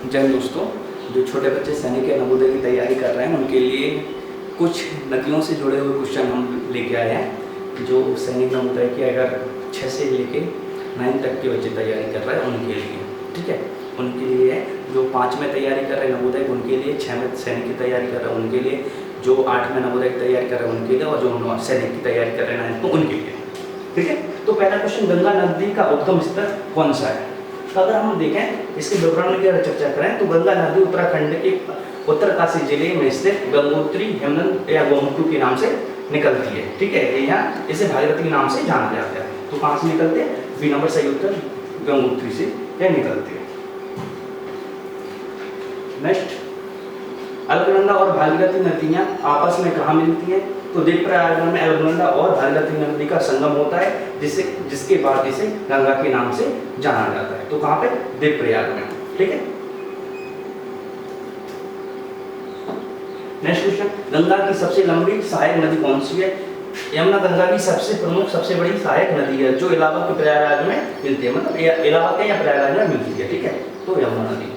जय हिंद दोस्तों। जो छोटे बच्चे सैनिक या नवोदय की तैयारी कर रहे हैं उनके लिए कुछ नदियों से जुड़े हुए क्वेश्चन हम लेके आए हैं। जो सैनिक नवोदय की अगर 6 से लेके 9 तक के बच्चे तैयारी कर रहे हैं उनके लिए, ठीक है, उनके लिए जो 5 में तैयारी कर रहे हैं नवोदय उनके लिए, 6 में सैनिक की तैयारी कर रहे हैं उनके लिए, जो 8 में नवोदय की तैयारी कर रहे हैं उनके लिए, और जो सैनिक की तैयारी कर रहे हैं 9 को उनके लिए, ठीक है। तो पहला क्वेश्चन, गंगा नदी का उद्गम स्थल कौन सा है? तो अगर हम देखें इसके विवरण की अगर चर्चा करें तो गंगा नदी उत्तराखंड के उत्तरकाशी जिले में स्थित गंगोत्री, हेमनंद या गोमुखी के नाम से निकलती है, ठीक है। यहाँ इसे भागीरथी के नाम से जाना जाता है। तो कहाँ से निकलते हैं? बी नंबर सही उत्तर, गंगोत्री से यह निकलते हैं। नेक्स्ट, अलकनंदा और भागीरथी नदियाँ आपस में कहाँ मिलती हैं? तो देवप्रयाग में अलकनंदा और भागीरथी नदी का संगम होता है, जिसके बाद इसे गंगा के नाम से जाना जाता है। तो कहाँ पे? देवप्रयाग में, ठीक है। नेक्स्ट क्वेश्चन, गंगा की सबसे लंबी सहायक नदी कौन सी है? यमुना गंगा की सबसे प्रमुख, सबसे बड़ी सहायक नदी है, जो इलाहाबाद के प्रयागराज में मिलती है, मतलब इलाहाबाद के या प्रयागराज में मिलती है, ठीक है। तो यमुना नदी,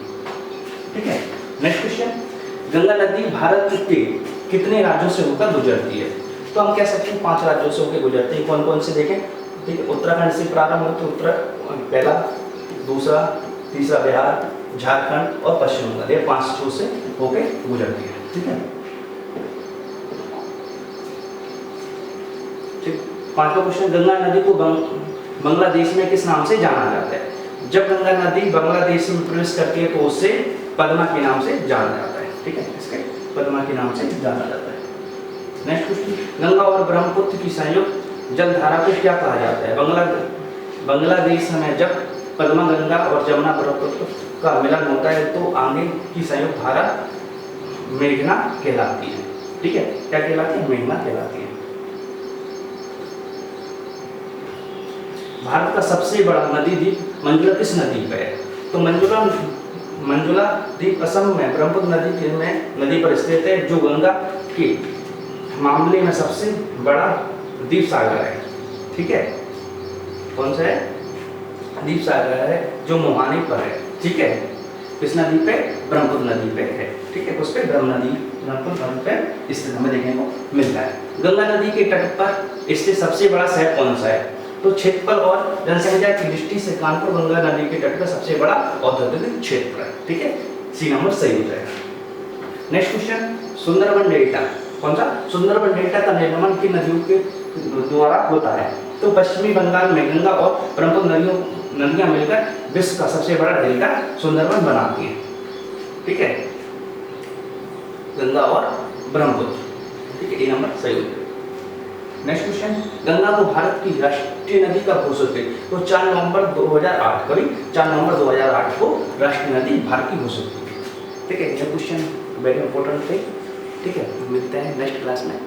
ठीक है। नेक्स्ट क्वेश्चन, गंगा नदी भारत के कितने राज्यों से होकर गुजरती है? तो हम कह सकते हैं 5 राज्यों से होकर गुजरती है। कौन कौन से देखें, ठीक है। उत्तराखंड से प्रारंभ होकर पहला, दूसरा, तीसरा बिहार, झारखंड और पश्चिम बंगाल, ये 5 राज्यों से होकर गुजरती है, ठीक है। ठीक, 5वां क्वेश्चन, गंगा नदी को बांग्लादेश में किस नाम से जाना जाता है? जब गंगा नदी बांग्लादेश में प्रवेश करती है तो उसे पद्मा के नाम से जाना जाता है, ठीक है। इसके पद्मा के नाम से जाना जाता है। नेक्स्ट क्वेश्चन, गंगा और ब्रह्मपुत्र की संयुक्त जलधारा को क्या कहा जाता है? बांग्लादेश में जब पद्मा गंगा और जमुना ब्रह्मपुत्र का मिलन होता है तो आगे की संयुक्त धारा मेघना कहलाती है, ठीक है। क्या कहलाती है? मेघना कहलाती है। भारत का सबसे बड़ा नदी द्वीप मंजुला किस नदी पर है? तो मंजुला द्वीप असम में ब्रह्मपुत्र नदी पर स्थित है, जो गंगा के मामले में सबसे बड़ा द्वीप सागर है, ठीक है। कौन सा है? द्वीप सागर है, जो मोहानी पर है, ठीक है। किस नदी पे? ब्रह्मपुत्र नदी पे है, ठीक है। उस पे ब्रह्मपुत्र नदी पे स्थित हमें देखने को मिलता है। गंगा नदी के तट पर स्थित सबसे बड़ा शहर कौन सा है? तो क्षेत्रफल और जनसंख्या की दृष्टि से कानपुर गंगा नदी के तट पर सबसे बड़ा औद्योगिक क्षेत्र है, ठीक है। सी नंबर सही हो जाएगा। नेक्स्ट क्वेश्चन, सुंदरबन डेल्टा, कौन सा? सुंदरबन डेल्टा का निर्माण किन नदियों के द्वारा होता है? तो पश्चिमी बंगाल में गंगा और ब्रह्मपुत्र नदियां मिलकर विश्व का सबसे बड़ा डेल्टा सुंदरबन बनाती है, ठीक है। गंगा और ब्रह्मपुत्र, ठीक है। ए नंबर सही हो जाएगा। नेक्स्ट क्वेश्चन, गंगा को भारत की राष्ट्रीय नदी कब घोषित की? तो 4 नवंबर 2008, कभी 4 नवंबर 2008 को राष्ट्रीय नदी भारत की घोषित की, ठीक है। ये क्वेश्चन वेरी इंपॉर्टेंट थे, ठीक है। मिलते हैं नेक्स्ट क्लास में।